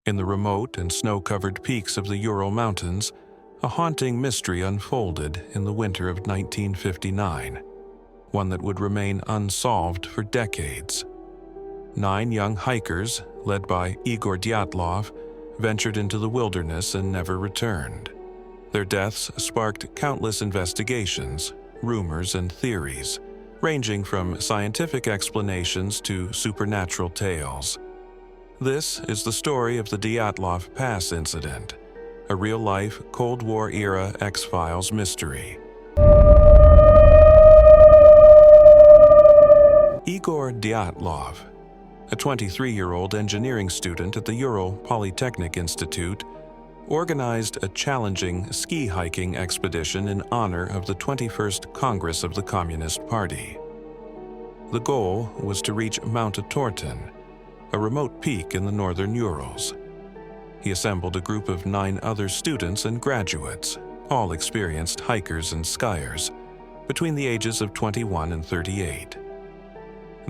In the remote and snow-covered peaks of the Ural Mountains, a haunting mystery unfolded in the winter of 1959, one that would remain unsolved for decades. 9 young hikers, led by Igor Dyatlov, ventured into the wilderness and never returned. Their deaths sparked countless investigations, rumors, and theories, ranging from scientific explanations to supernatural tales. This is the story of the Dyatlov Pass incident, a real-life Cold War-era X-Files mystery. Igor Dyatlov, a 23-year-old engineering student at the Ural Polytechnic Institute, organized a challenging ski-hiking expedition in honor of the 21st Congress of the Communist Party. The goal was to reach Mount Torten, a remote peak in the northern Urals. He assembled a group of 9 other students and graduates, all experienced hikers and skiers, between the ages of 21 and 38.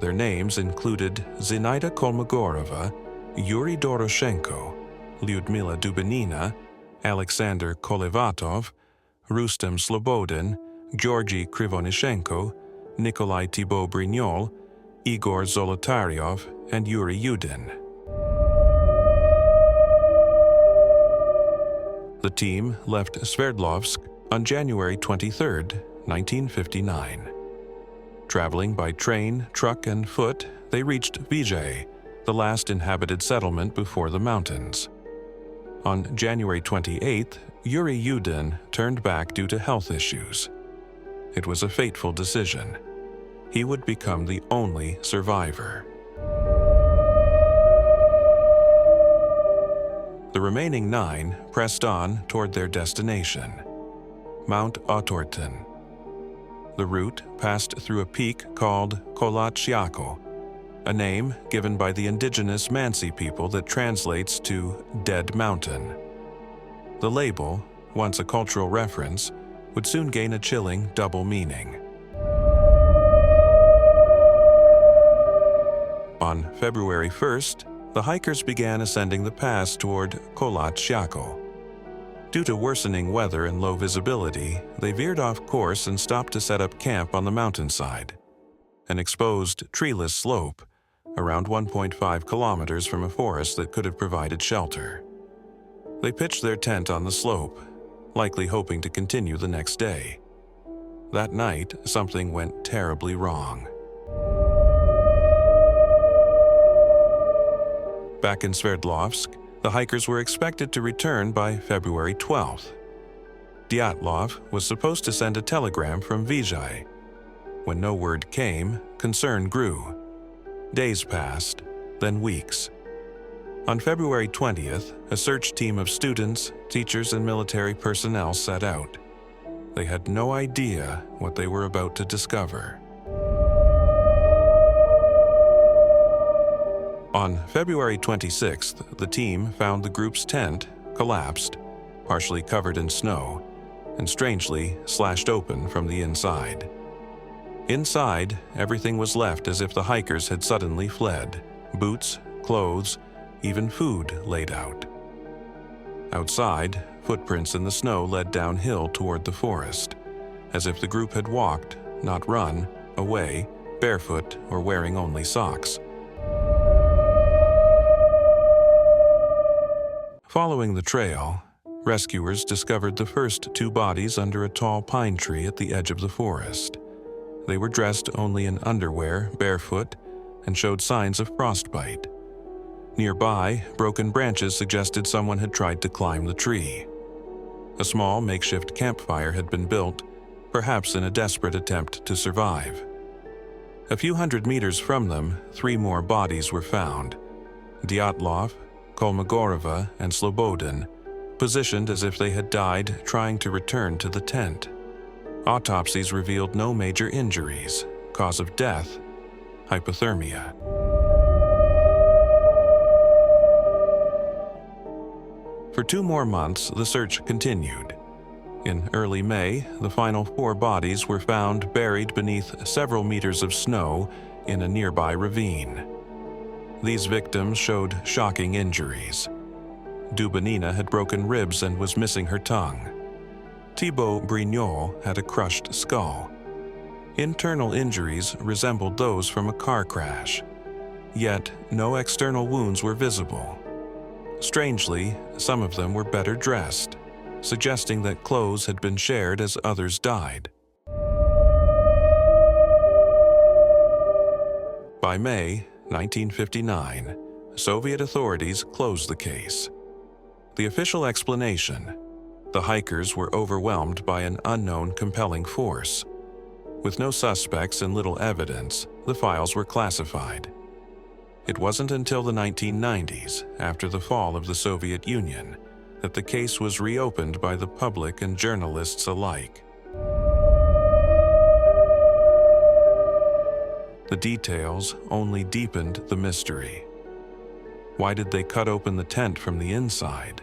Their names included Zinaida Kolmogorova, Yuri Doroshenko, Lyudmila Dubinina, Alexander Kolevatov, Rustem Slobodin, Georgy Krivonishenko, Nikolai Thibault-Brignol, Igor Zolotaryov, and Yuri Yudin. The team left Sverdlovsk on January 23, 1959. Traveling by train, truck, and foot, they reached Vijay, the last inhabited settlement before the mountains. On January 28th, Yuri Yudin turned back due to health issues. It was a fateful decision. He would become the only survivor. The remaining 9 pressed on toward their destination, Mount Torten. The route passed through a peak called Kolachiako, a name given by the indigenous Mansi people that translates to Dead Mountain. The label, once a cultural reference, would soon gain a chilling double meaning. On February 1st, the hikers began ascending the pass toward Kolachiako. Due to worsening weather and low visibility, they veered off course and stopped to set up camp on the mountainside, an exposed, treeless slope, around 1.5 kilometers from a forest that could have provided shelter. They pitched their tent on the slope, likely hoping to continue the next day. That night, something went terribly wrong. Back in Sverdlovsk, the hikers were expected to return by February 12th. Dyatlov was supposed to send a telegram from Vijay. When no word came, concern grew. Days passed, then weeks. On February 20th, a search team of students, teachers, and military personnel set out. They had no idea what they were about to discover. On February 26th, the team found the group's tent collapsed, partially covered in snow, and strangely slashed open from the inside. Inside, everything was left as if the hikers had suddenly fled. Boots, clothes, even food laid out. Outside, footprints in the snow led downhill toward the forest, as if the group had walked, not run, away, barefoot or wearing only socks. Following the trail, rescuers discovered the first 2 bodies under a tall pine tree at the edge of the forest. They were dressed only in underwear, barefoot, and showed signs of frostbite. Nearby, broken branches suggested someone had tried to climb the tree. A small makeshift campfire had been built, perhaps in a desperate attempt to survive. A few hundred meters from them, 3 more bodies were found: Dyatlov, Kolmogorova, and Slobodin, positioned as if they had died trying to return to the tent. Autopsies revealed no major injuries. Cause of death: hypothermia. For 2 more months, the search continued. In early May, the final 4 bodies were found buried beneath several meters of snow in a nearby ravine. These victims showed shocking injuries: Dubonina had broken ribs and was missing her tongue. Thibaut Brignol had a crushed skull. Internal injuries resembled those from a car crash. Yet, no external wounds were visible. Strangely, some of them were better dressed, suggesting that clothes had been shared as others died. By May 1959, Soviet authorities closed the case. The official explanation: the hikers were overwhelmed by an unknown compelling force. With no suspects and little evidence, the files were classified. It wasn't until the 1990s, after the fall of the Soviet Union, that the case was reopened by the public and journalists alike. The details only deepened the mystery. Why did they cut open the tent from the inside?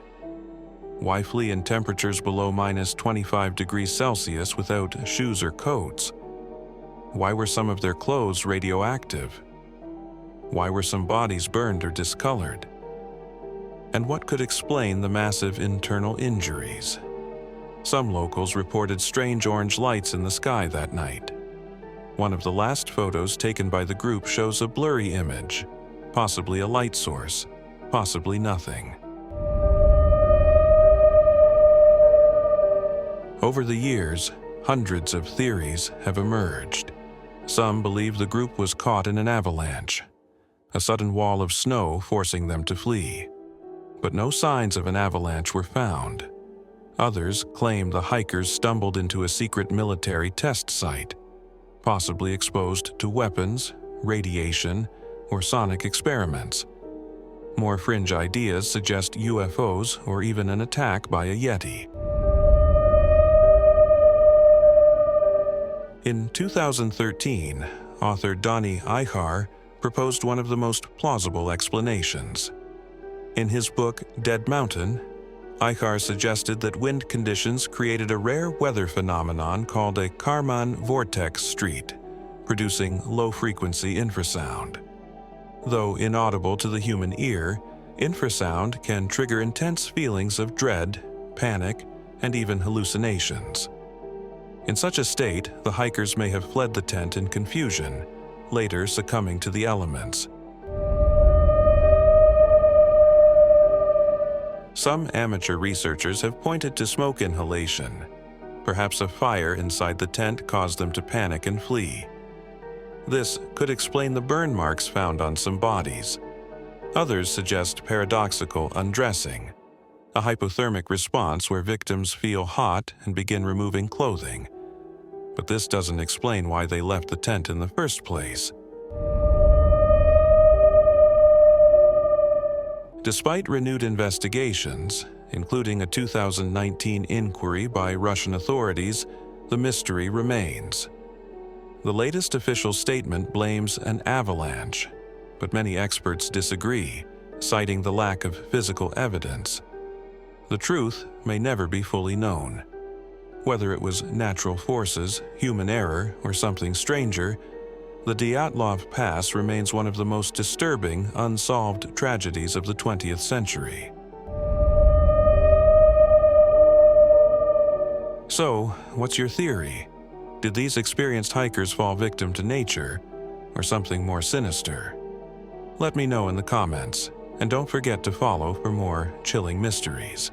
Why flee in temperatures below -25°C without shoes or coats? Why were some of their clothes radioactive? Why were some bodies burned or discolored? And what could explain the massive internal injuries? Some locals reported strange orange lights in the sky that night. One of the last photos taken by the group shows a blurry image, possibly a light source, possibly nothing. Over the years, hundreds of theories have emerged. Some believe the group was caught in an avalanche, a sudden wall of snow forcing them to flee. But no signs of an avalanche were found. Others claim the hikers stumbled into a secret military test site, possibly exposed to weapons, radiation, or sonic experiments. More fringe ideas suggest UFOs or even an attack by a Yeti. In 2013, author Donny Eichar proposed one of the most plausible explanations. In his book Dead Mountain, Eichar suggested that wind conditions created a rare weather phenomenon called a Kármán vortex street, producing low-frequency infrasound. Though inaudible to the human ear, infrasound can trigger intense feelings of dread, panic, and even hallucinations. In such a state, the hikers may have fled the tent in confusion, later succumbing to the elements. Some amateur researchers have pointed to smoke inhalation. Perhaps a fire inside the tent caused them to panic and flee. This could explain the burn marks found on some bodies. Others suggest paradoxical undressing, a hypothermic response where victims feel hot and begin removing clothing. But this doesn't explain why they left the tent in the first place. Despite renewed investigations, including a 2019 inquiry by Russian authorities, the mystery remains. The latest official statement blames an avalanche, but many experts disagree, citing the lack of physical evidence. The truth may never be fully known. Whether it was natural forces, human error, or something stranger, the Dyatlov Pass remains one of the most disturbing, unsolved tragedies of the 20th century. So, what's your theory? Did these experienced hikers fall victim to nature, or something more sinister? Let me know in the comments, and don't forget to follow for more chilling mysteries.